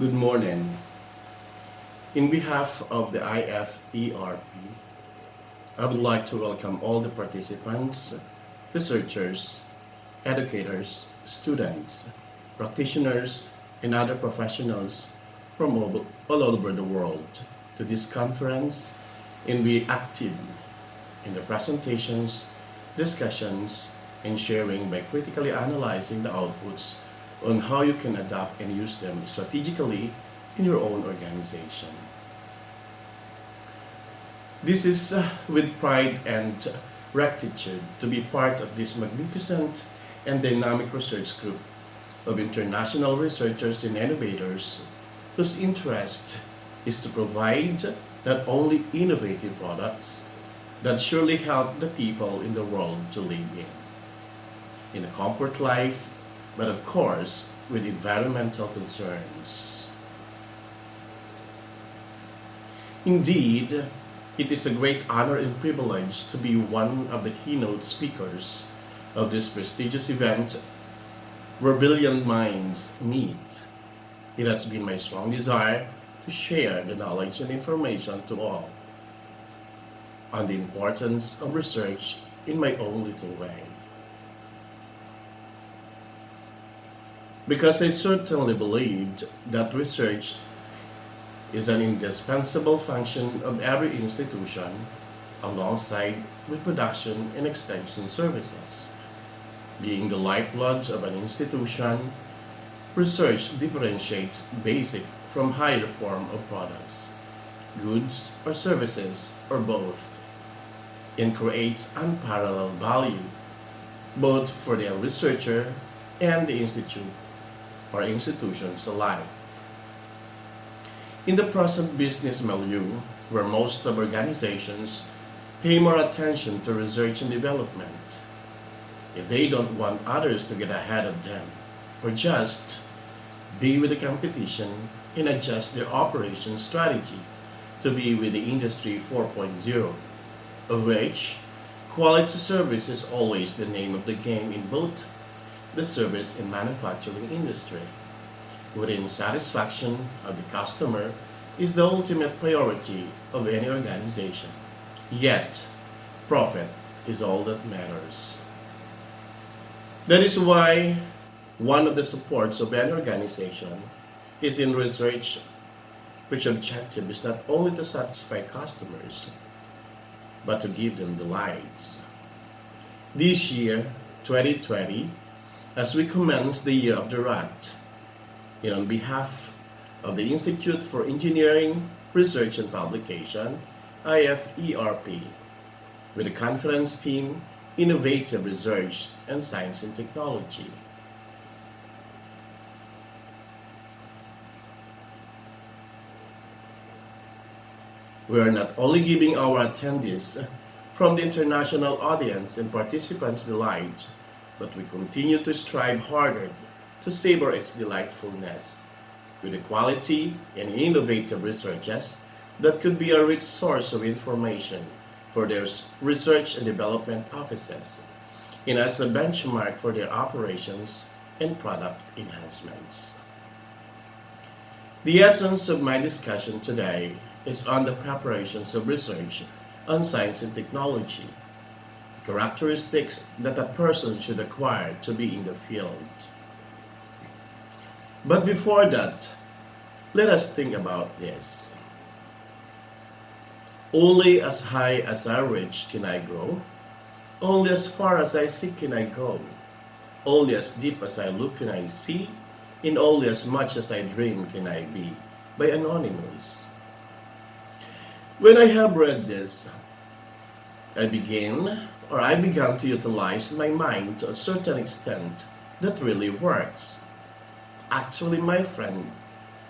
Good morning. In behalf of the IFERP, I would like to welcome all the participants, researchers, educators, students, practitioners, and other professionals from all over the world to this conference and be active in the presentations, discussions, and sharing by critically analyzing the outputs on how you can adapt and use them strategically in your own organization. This is with pride and rectitude to be part of this magnificent and dynamic research group of international researchers and innovators whose interest is to provide not only innovative products that surely help the people in the world to live in a comfort life, but of course with environmental concerns. Indeed, it is a great honor and privilege to be one of the keynote speakers of this prestigious event where brilliant minds meet. It has been my strong desire to share the knowledge and information to all on the importance of research in my own little way. Because I certainly believed that research is an indispensable function of every institution alongside with production and extension services. Being the lifeblood of an institution, research differentiates basic from higher form of products, goods or services or both, and creates unparalleled value both for the researcher and the institute or institutions alike. In the present business milieu, where most of organizations pay more attention to research and development, if they don't want others to get ahead of them, or just be with the competition and adjust their operation strategy to be with the Industry 4.0, of which quality service is always the name of the game in both the service and manufacturing industry, wherein satisfaction of the customer is the ultimate priority of any organization. Yet, profit is all that matters. That is why one of the supports of any organization is in research, which objective is not only to satisfy customers, but to give them delights. This year, 2020, as we commence the year of the rat, and on behalf of the Institute for Engineering, Research and Publication, IFERP, with the conference theme Innovative Research and Science and Technology. We are not only giving our attendees from the international audience and participants delight, but we continue to strive harder to savor its delightfulness with the quality and innovative researches that could be a rich source of information for their research and development offices and as a benchmark for their operations and product enhancements. The essence of my discussion today is on the preparations of research on science and technology, characteristics that a person should acquire to be in the field. But before that, let us think about this. Only as high as I reach can I grow. Only as far as I seek can I go. Only as deep as I look can I see. And only as much as I dream can I be. By Anonymous. When I have read this, I began to utilize my mind to a certain extent that really works. Actually, my friend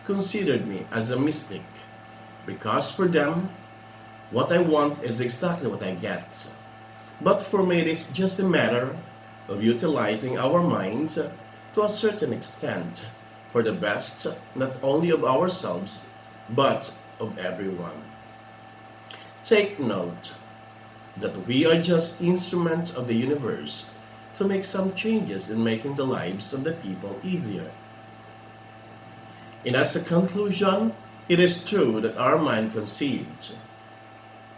considered me as a mystic because for them, what I want is exactly what I get. But for me, it is just a matter of utilizing our minds to a certain extent for the best not only of ourselves, but of everyone. Take note that we are just instruments of the universe to make some changes in making the lives of the people easier. And as a conclusion, it is true that our mind conceives,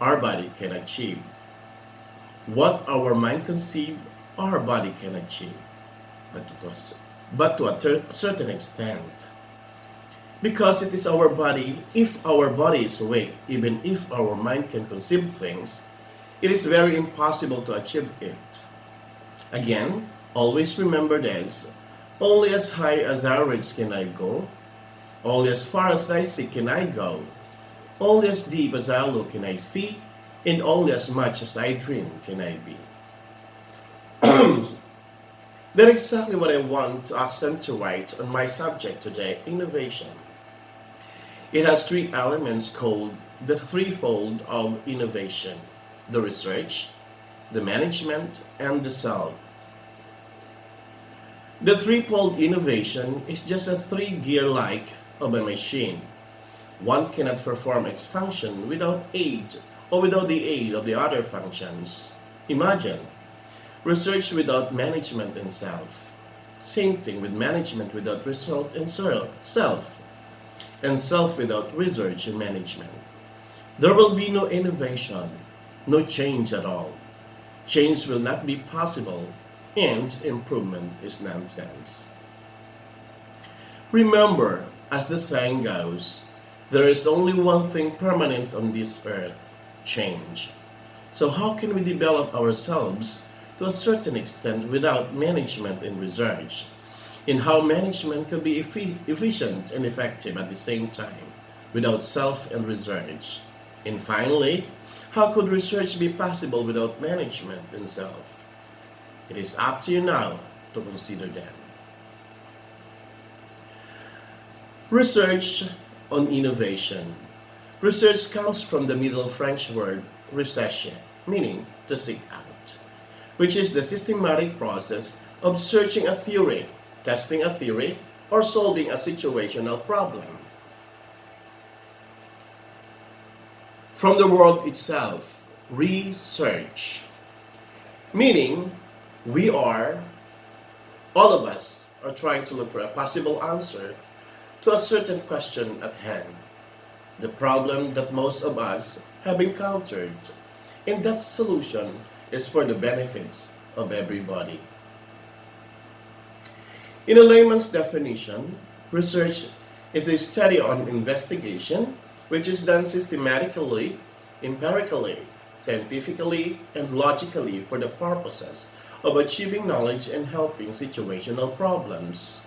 our body can achieve. What our mind conceives, our body can achieve, but to a certain extent. Because it is our body, if our body is awake, even if our mind can conceive things, it is very impossible to achieve it. Again, always remember this: only as high as I reach can I go, only as far as I see can I go, only as deep as I look can I see, and only as much as I dream can I be. That's exactly what I want to accentuate on my subject today, innovation. It has three elements called the threefold of innovation: the research, the management, and the self. The threefold innovation is just a three-gear like of a machine. One cannot perform its function without aid or without the aid of the other functions. Imagine research without management and self. Same thing with management without result and self, and self without research and management. There will be no innovation, no change at all. Change will not be possible, and improvement is nonsense. Remember, as the saying goes, there is only one thing permanent on this earth: change. So how can we develop ourselves to a certain extent without management and research? And how management can be efficient and effective at the same time without self and research? And finally, how could research be possible without management and self? It is up to you now to consider them. Research on innovation. Research comes from the Middle French word recherche, meaning to seek out, which is the systematic process of searching a theory, testing a theory, or solving a situational problem. From the word itself, research, meaning all of us are trying to look for a possible answer to a certain question at hand, the problem that most of us have encountered, and that solution is for the benefits of everybody. In a layman's definition, research is a study on investigation which is done systematically, empirically, scientifically, and logically for the purposes of achieving knowledge and helping situational problems.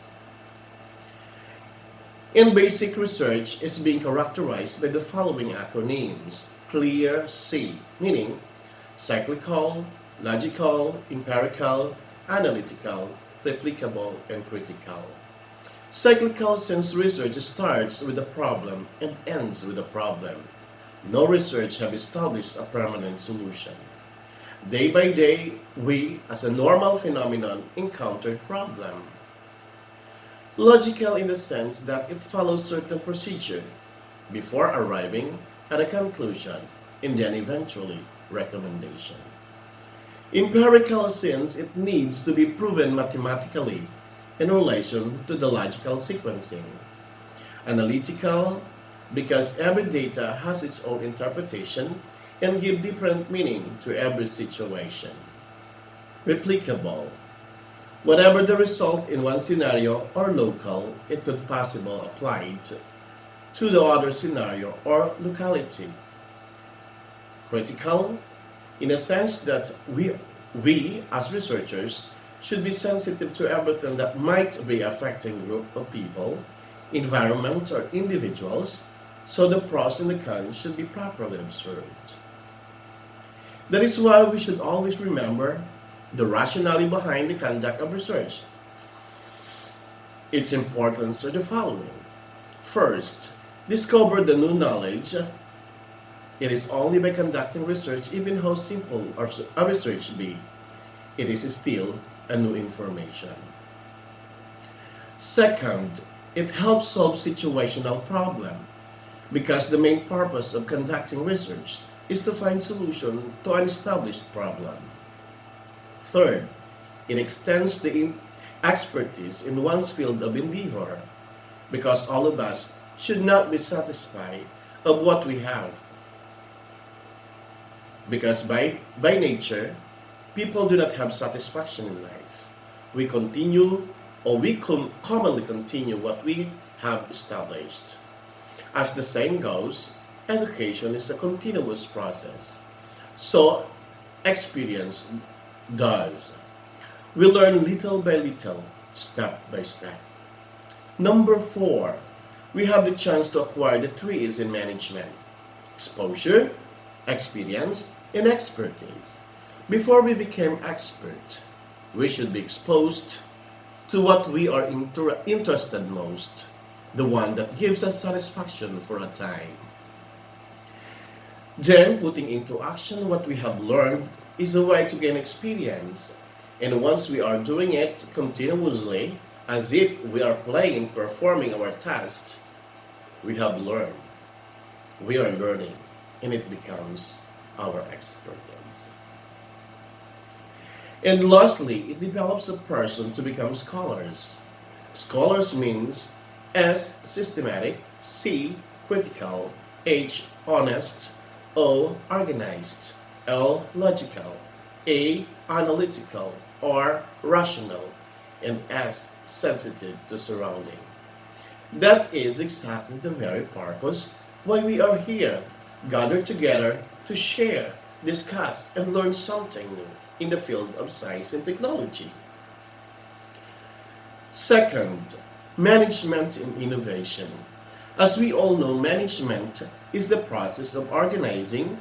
In basic research is being characterized by the following acronyms: CLEAR, C, meaning cyclical, logical, empirical, analytical, replicable, and critical. Cyclical, since research starts with a problem and ends with a problem. No research have established a permanent solution. Day by day, we, as a normal phenomenon, encounter problem. Logical in the sense that it follows certain procedure before arriving at a conclusion and then eventually recommendation. Empirical, since it needs to be proven mathematically in relation to the logical sequencing. Analytical, because every data has its own interpretation and give different meaning to every situation. Replicable, whatever the result in one scenario or local, it could possibly applied to the other scenario or locality. Critical, in a sense that we as researchers should be sensitive to everything that might be affecting a group of people, environment, or individuals, so the pros and the cons should be properly observed. That is why we should always remember the rationale behind the conduct of research. Its importance are the following. First, discover the new knowledge. It is only by conducting research, even how simple a research be, it is still a new information. Second, it helps solve situational problem, because the main purpose of conducting research is to find solution to an established problem. Third, it extends the expertise in one's field of endeavor. because all of us should not be satisfied of what we have. Because by nature, people do not have satisfaction in life. We continue or we commonly continue what we have established. As the saying goes, education is a continuous process. So experience does. We learn little by little, step by step. Number 4, we have the chance to acquire the 3 E's in management: exposure, experience, and expertise. Before we become expert, we should be exposed to what we are interested most, the one that gives us satisfaction for a time. Then, putting into action what we have learned is a way to gain experience. And once we are doing it continuously, as if we are playing, performing our tasks, we have learned. We are learning, and it becomes our expertise. And lastly, it develops a person to become scholars. Scholars means S, systematic; C, critical; H, honest; O, organized; L, logical; A, analytical or rational; and S, sensitive to surrounding. That is exactly the very purpose why we are here, gathered together to share, discuss, and learn something new in the field of science and technology. Second, management and innovation. As we all know, management is the process of organizing,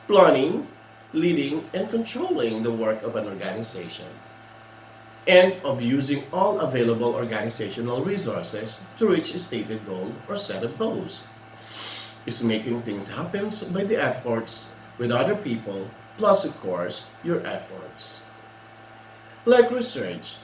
planning, leading, and controlling the work of an organization, and of using all available organizational resources to reach a stated goal or set of goals. It's making things happen by the efforts with other people, plus of course, your efforts. Like research,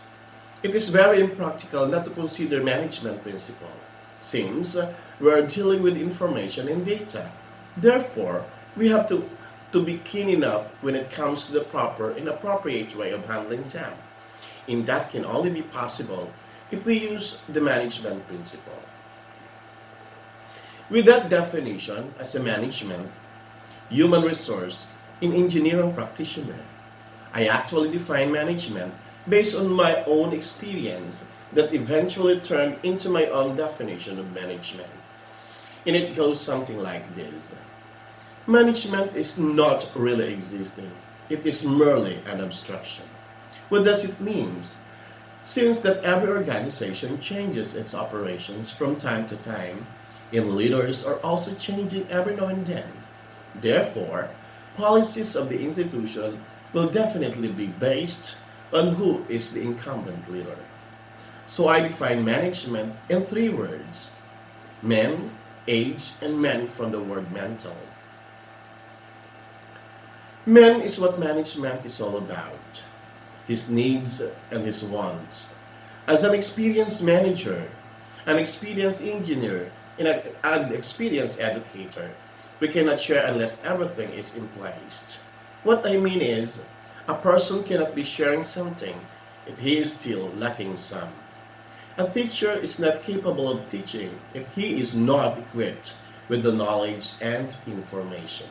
it is very impractical not to consider management principle, since we are dealing with information and data. Therefore, we have to be keen enough when it comes to the proper and appropriate way of handling them. And that can only be possible if we use the management principle. With that definition as a management, human resource, and engineering practitioner, I actually define management based on my own experience that eventually turned into my own definition of management. And it goes something like this. Management is not really existing. It is merely an abstraction. What does it mean? Since that every organization changes its operations from time to time, and leaders are also changing every now and then. Therefore, policies of the institution will definitely be based on who is the incumbent leader. So I define management in 3 words: men, age, and men from the word mental. Men is what management is all about, his needs and his wants. As an experienced manager, an experienced engineer, and an experienced educator, we cannot share unless everything is in place. What I mean is, a person cannot be sharing something if he is still lacking some. A teacher is not capable of teaching if he is not equipped with the knowledge and information.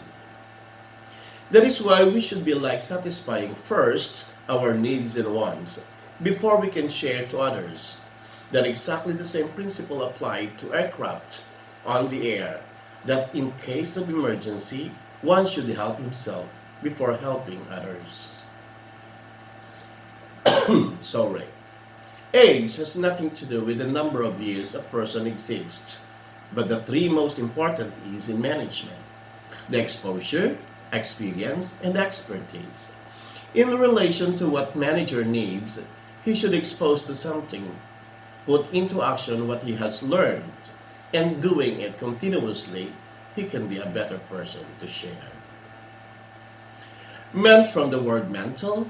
That is why we should be like satisfying first our needs and wants before we can share to others. That exactly the same principle applied to aircraft on the air, that in case of emergency, one should help himself before helping others. Sorry. Age has nothing to do with the number of years a person exists, but the 3 most important E's in management: the exposure, experience, and expertise. In relation to what manager needs, he should expose to something, put into action what he has learned, and doing it continuously, he can be a better person to share. Meant from the word mental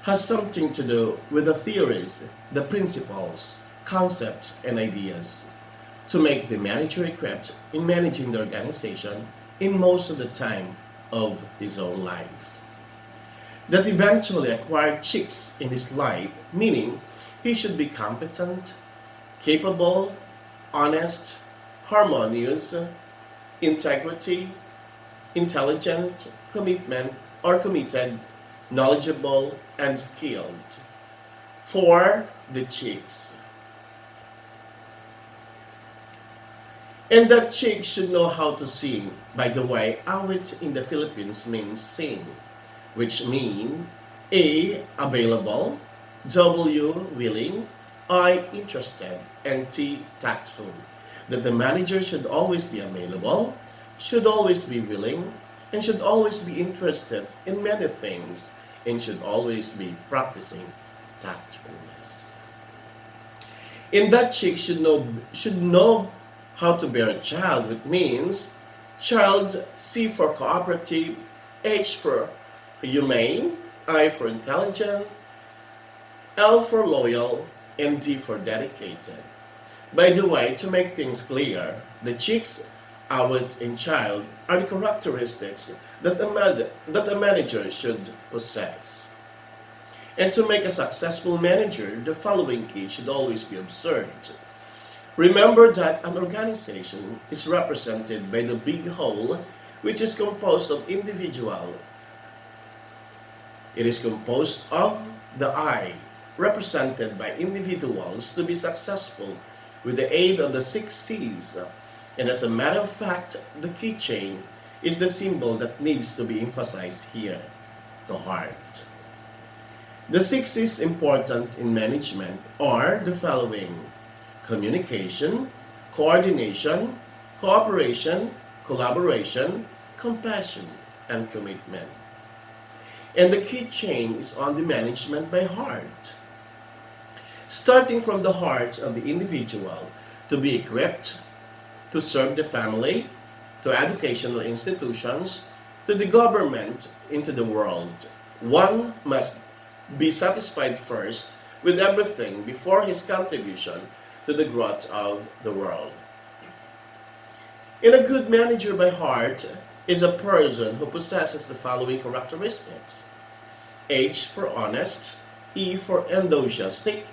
has something to do with the theories, the principles, concepts, and ideas to make the manager equipped in managing the organization in most of the time of his own life. That eventually acquired chicks in his life, meaning he should be competent, capable, honest, harmonious, integrity, intelligent, committed, knowledgeable, and skilled. For the chicks. And that chick should know how to sing. By the way, awit in the Philippines means sing, which mean A, available, W, willing, I, interested, and T, tactful. That the manager should always be available, should always be willing, and should always be interested in many things, and should always be practicing tactfulness. And that chick should know how to bear a child, which means child, C for cooperative, H for humane, I for intelligent, L for loyal, and D for dedicated. By the way, to make things clear, the chicks, awit, and child are the characteristics that a manager should possess. And to make a successful manager, the following key should always be observed. Remember that an organization is represented by the big whole, which is composed of individual. It is composed of the I, represented by individuals to be successful with the aid of the 6 C's. And as a matter of fact, the keychain is the symbol that needs to be emphasized here, the heart. The 6 C's important in management are the following: communication, coordination, cooperation, collaboration, compassion, and commitment. And the keychain is on the management by heart. Starting from the heart of the individual to be equipped to serve the family, to educational institutions, to the government, into the world. One must be satisfied first with everything before his contribution to the growth of the world. And a good manager by heart is a person who possesses the following characteristics: H for honest, E for enthusiastic,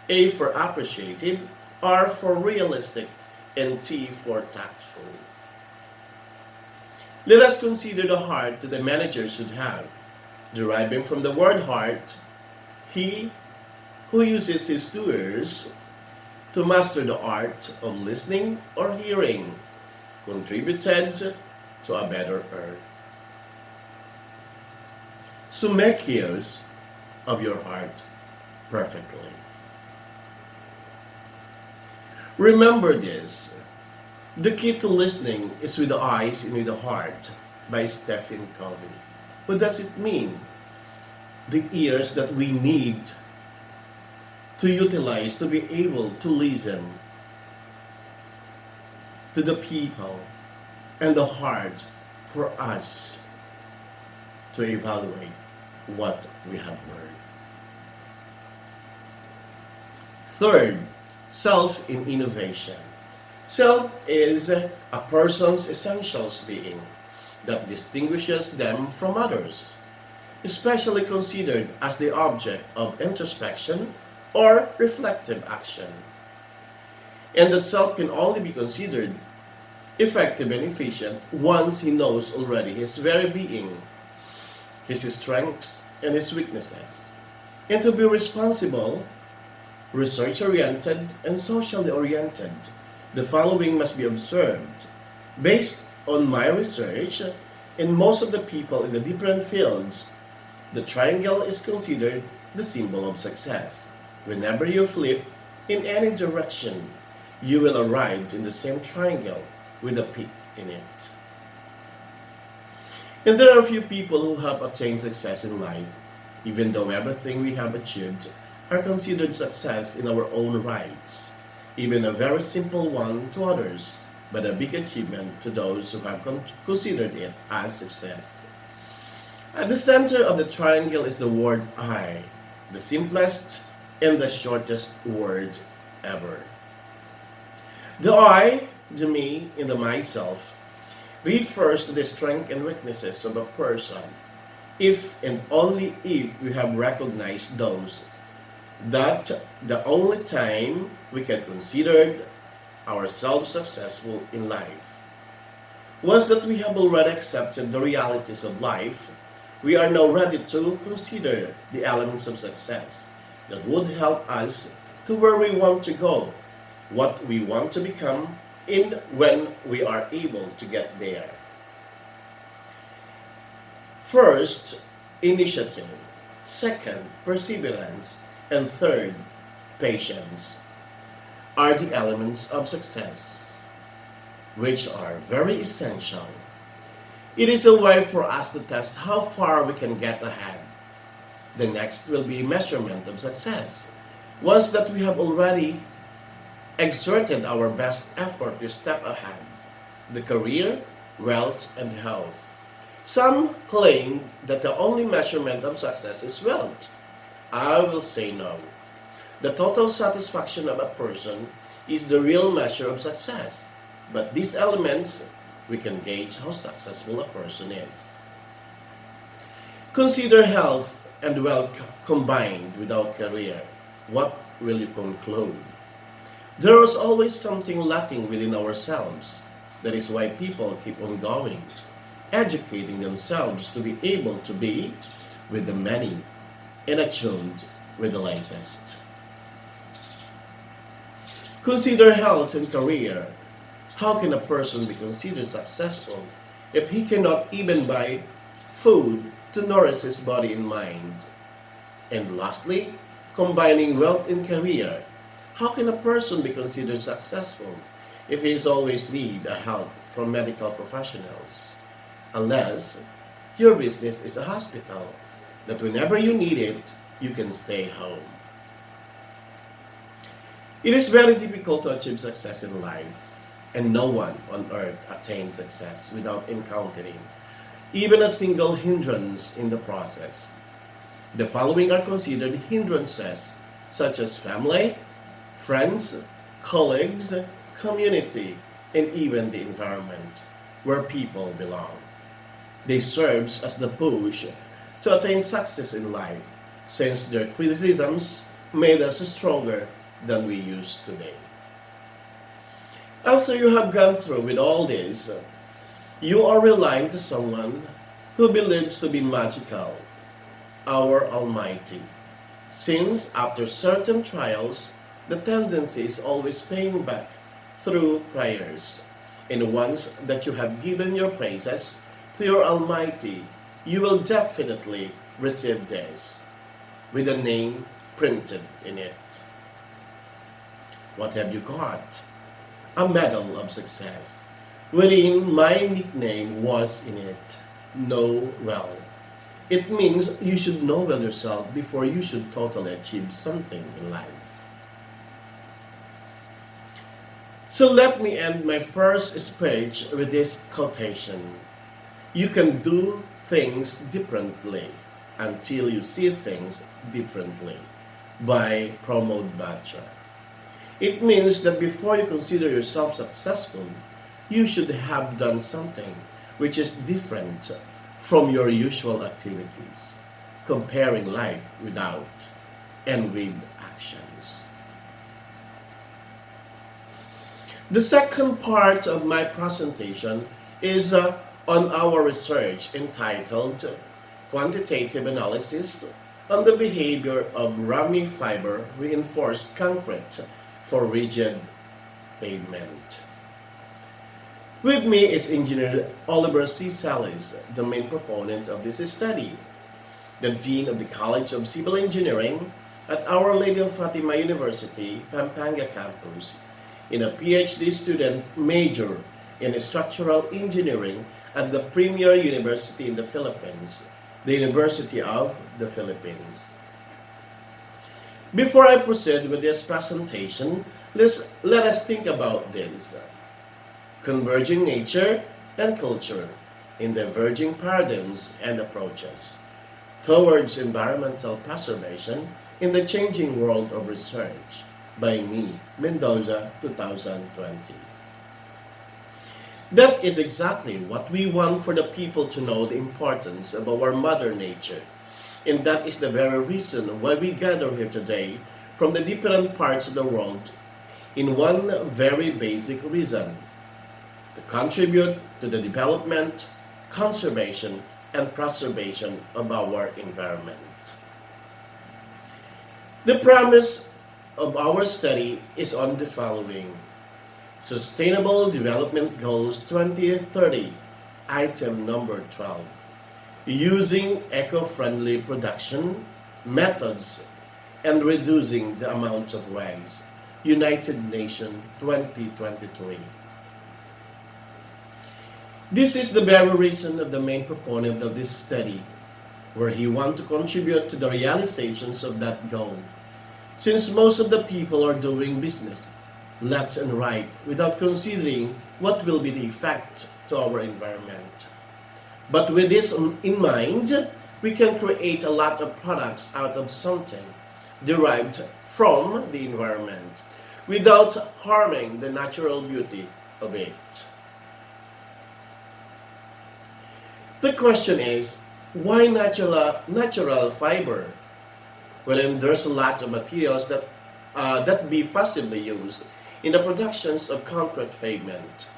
A for appreciative, R for realistic, and T for tactful. Let us consider the heart that the manager should have. Deriving from the word heart, he who uses his 2 ears to master the art of listening or hearing contributed to a better earth. So make use of your heart perfectly. Remember this: the key to listening is with the eyes and with the heart, by Stephen Covey. What does it mean? The ears that we need to utilize to be able to listen to the people, and the heart for us to evaluate what we have heard. Third, self in innovation. Self is a person's essentials being that distinguishes them from others, especially considered as the object of introspection or reflective action. And the self can only be considered effective and efficient once he knows already his very being, his strengths and his weaknesses. And to be responsible, research-oriented, and socially oriented, the following must be observed. Based on my research and most of the people in the different fields, the triangle is considered the symbol of success. Whenever you flip in any direction, you will arrive in the same triangle with a peak in it. And there are a few people who have attained success in life, even though everything we have achieved are considered success in our own rights, even a very simple one to others, but a big achievement to those who have considered it as success. At the center of the triangle is the word I, the simplest and the shortest word ever. The I, the me, and the myself refers to the strengths and weaknesses of a person, if and only if we have recognized those That the only time we can consider ourselves successful in life. Once that we have already accepted the realities of life, we are now ready to consider the elements of success that would help us to where we want to go, what we want to become, and when we are able to get there. First, initiative. Second, perseverance. And third, patience are the elements of success, which are very essential. It is a way for us to test how far we can get ahead. The next will be measurement of success. Once that we have already exerted our best effort to step ahead, the career, wealth, and health. Some claim that the only measurement of success is wealth. I will say no. The total satisfaction of a person is the real measure of success. But these elements, we can gauge how successful a person is. Consider health and wealth combined without career. What will you conclude? There is always something lacking within ourselves. That is why people keep on going, educating themselves to be able to be with the many and attuned with the latest. Consider health and career. How can a person be considered successful if he cannot even buy food to nourish his body and mind? And lastly, combining wealth and career. How can a person be considered successful if he is always need a help from medical professionals? Unless your business is a hospital, that whenever you need it, you can stay home. It is very difficult to achieve success in life, and no one on earth attains success without encountering even a single hindrance in the process. The following are considered hindrances such as family, friends, colleagues, community, and even the environment where people belong. They serve as the push to attain success in life, since their criticisms made us stronger than we used today. After you have gone through with all this, you are relying to someone who believes to be magical, our Almighty. Since after certain trials, the tendency is always paying back through prayers. And once that you have given your praises to your Almighty, you will definitely receive this with a name printed in it. What have you got? A medal of success, wherein my nickname was in it. Know well. It means you should know well yourself before you should totally achieve something in life. So let me end my first speech with this quotation. You can do things differently until you see things differently, by Pramod Batra. It means that before you consider yourself successful, you should have done something which is different from your usual activities, comparing life without and with actions. The second part of my presentation is on our research entitled Quantitative Analysis on the Behavior of Rami Fiber Reinforced Concrete for Rigid Pavement. With me is Engineer Oliver C. Salis, the main proponent of this study, the Dean of the College of Civil Engineering at Our Lady of Fatima University, Pampanga campus, in a PhD student major in structural engineering at the premier university in the Philippines, the University of the Philippines. Before I proceed with this presentation, let us think about this. Converging nature and culture in diverging paradigms and approaches towards environmental preservation in the changing world of research, by me, Mendoza, 2020. That is exactly what we want for the people to know, the importance of our Mother Nature. And that is the very reason why we gather here today from the different parts of the world in one very basic reason: to contribute to the development, conservation, and preservation of our environment. The premise of our study is on the following: Sustainable Development Goals 2030, item number 12. Using eco-friendly production methods and reducing the amount of waste. United Nations 2023. This is the very reason of the main proponent of this study, where he wants to contribute to the realizations of that goal, since most of the people are doing business left and right without considering what will be the effect to our environment. But with this in mind, we can create a lot of products out of something derived from the environment without harming the natural beauty of it. The question is, why natural fiber? Well, then there's a lot of materials that be possibly used in the productions of concrete pavement.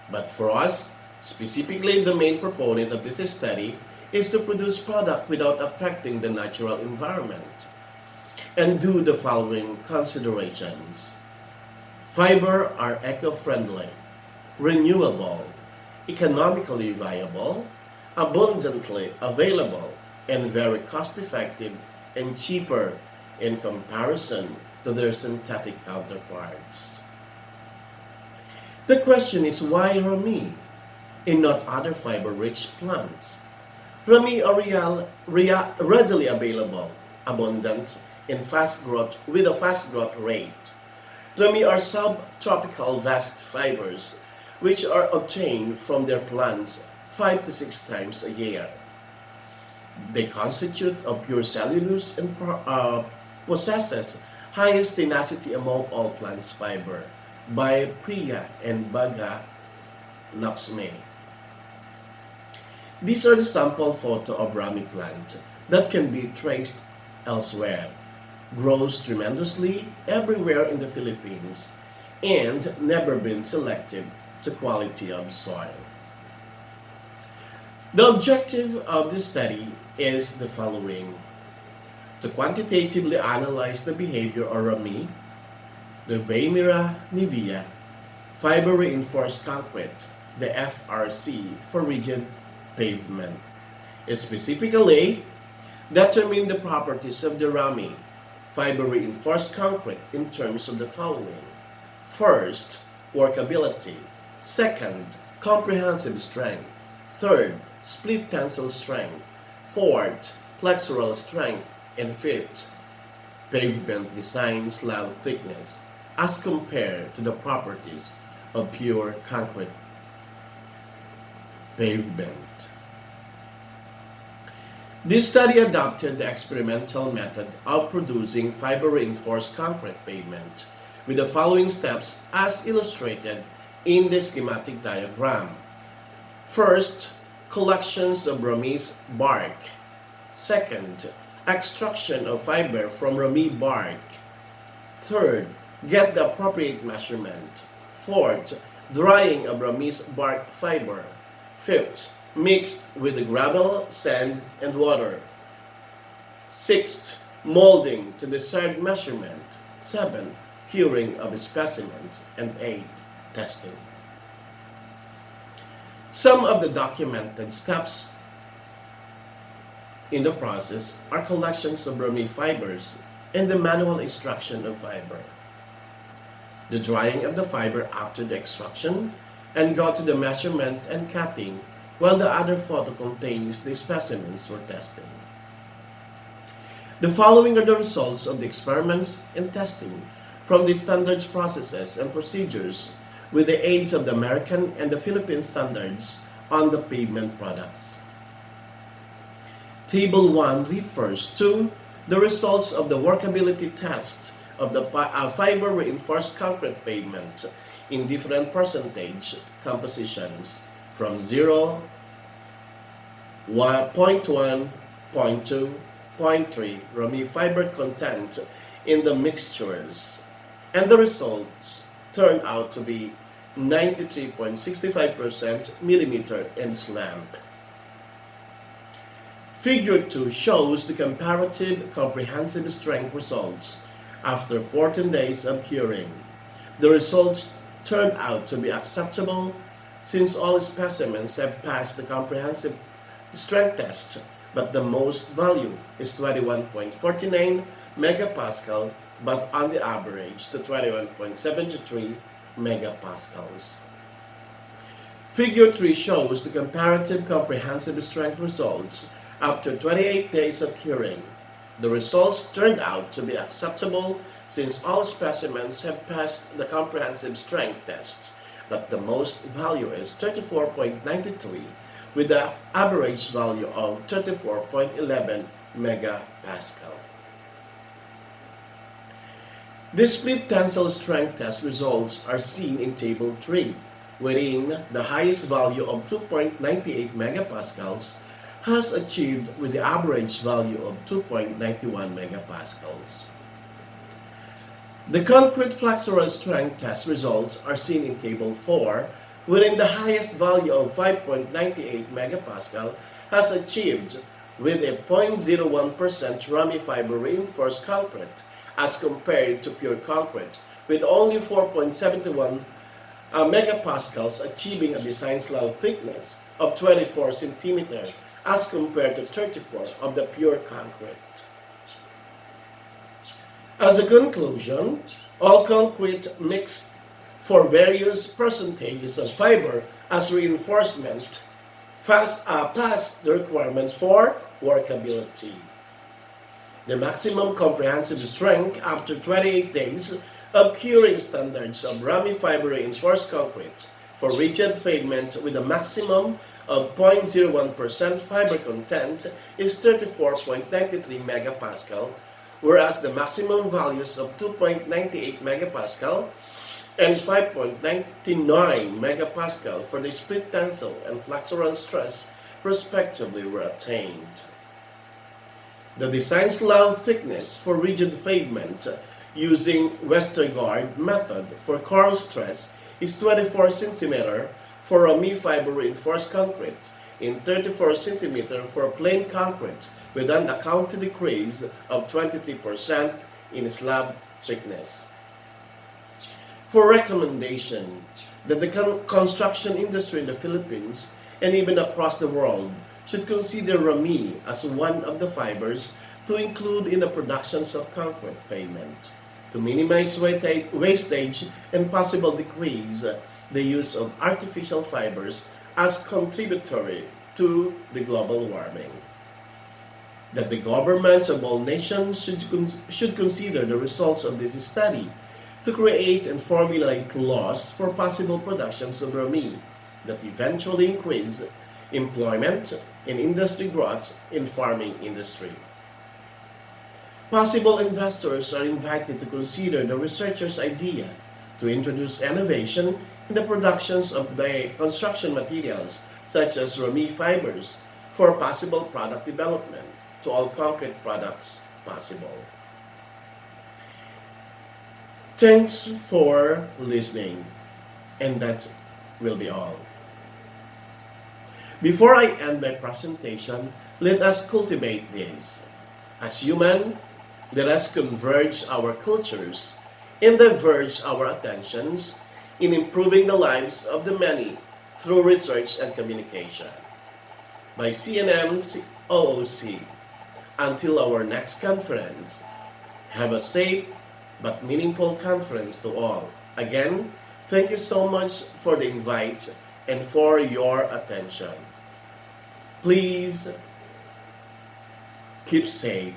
But for us, specifically the main proponent of this study is to produce product without affecting the natural environment and do the following considerations. Fiber are eco-friendly, renewable, economically viable, abundantly available, and very cost-effective and cheaper in comparison to their synthetic counterparts. The question is, why rami and not other fiber-rich plants? Rami are readily available, abundant, and with a fast growth rate. Rami are subtropical vast fibers which are obtained from their plants 5 to 6 times a year. They constitute of pure cellulose and possesses highest tenacity among all plants fiber by Priya and Bhaga Lakshmi. These are the sample photo of rami plant that can be traced elsewhere. Grows tremendously everywhere in the Philippines and never been selective to quality of soil. The objective of this study is the following: to quantitatively analyze the behavior of rami, the Weimira nivea, fiber reinforced concrete, the FRC for rigid pavement. It specifically determine the properties of the rami, fiber reinforced concrete in terms of the following: first, workability; second, comprehensive strength; third, split tensile strength; fourth, flexural strength; and fifth, pavement design slab thickness as compared to the properties of pure concrete pavement. This study adopted the experimental method of producing fiber-reinforced concrete pavement with the following steps as illustrated in the schematic diagram. First, collections of rami's bark. Second, extraction of fiber from rami bark. Third, get the appropriate measurement. Fourth, drying of rami's bark fiber. Fifth, mixed with the gravel, sand, and water. Sixth, molding to desired measurement. Seventh, curing of specimens. And eighth, testing. Some of the documented steps in the process are collections of rami fibers and the manual extraction of fiber, the drying of the fiber after the extraction, and go to the measurement and cutting, while the other photo contains the specimens for testing. The following are the results of the experiments and testing from the standards processes and procedures with the aids of the American and the Philippine standards on the pavement products. Table 1 refers to the results of the workability tests of the fiber reinforced concrete pavement in different percentage compositions from 0, 1.1, 0.2, 0.3 rami fiber content in the mixtures, and the results turned out to be 93.65% millimeter in slump. Figure 2 shows the comparative comprehensive strength results after 14 days of curing. The results turned out to be acceptable since all specimens have passed the comprehensive strength test, but the most value is 21.49 megapascal, but on the average to 21.73 megapascals. Figure 3 shows the comparative comprehensive strength results after 28 days of curing. The results turned out to be acceptable since all specimens have passed the comprehensive strength test, but the most value is 34.93 with an average value of 34.11 megapascal. The split tensile strength test results are seen in Table 3, wherein the highest value of 2.98 megapascals has achieved with the average value of 2.91 megapascals. The concrete flexural strength test results are seen in Table 4, wherein the highest value of 5.98 megapascal has achieved with a 0.01% rami fiber reinforced concrete as compared to pure concrete, with only 4.71 megapascals achieving a design slab thickness of 24 centimeters as compared to 34 of the pure concrete. As a conclusion, all concrete mixed for various percentages of fiber as reinforcement passed the requirement for workability. The maximum comprehensive strength after 28 days of curing standards of rami fiber reinforced concrete for rigid pavement with a maximum of 0.01% fiber content is 34.93 megapascal, whereas the maximum values of 2.98 megapascal and 5.99 megapascal for the split tensile and flexural stress respectively were attained. The design slab thickness for rigid pavement using Westergaard method for coral stress is 24 cm for rami fiber reinforced concrete and 34 cm for plain concrete with an accounted decrease of 23% in slab thickness. For recommendation that the construction industry in the Philippines and even across the world should consider rami as one of the fibers to include in the productions of concrete pavement, to minimize wastage and possible decrease the use of artificial fibers as contributory to the global warming. That the governments of all nations should consider the results of this study to create and formulate laws for possible productions of rami that eventually increase employment and industry growth in farming industry. Possible investors are invited to consider the researchers' idea to introduce innovation in the productions of the construction materials such as rami fibers for possible product development to all concrete products possible. Thanks for listening, and that will be all. Before I end my presentation, let us cultivate this. As human, let us converge our cultures and diverge our attentions in improving the lives of the many through research and communication. By CNM's OOC. Until our next conference, have a safe but meaningful conference to all. Again, thank you so much for the invite and for your attention. Please keep safe.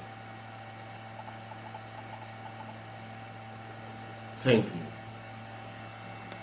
Thank you.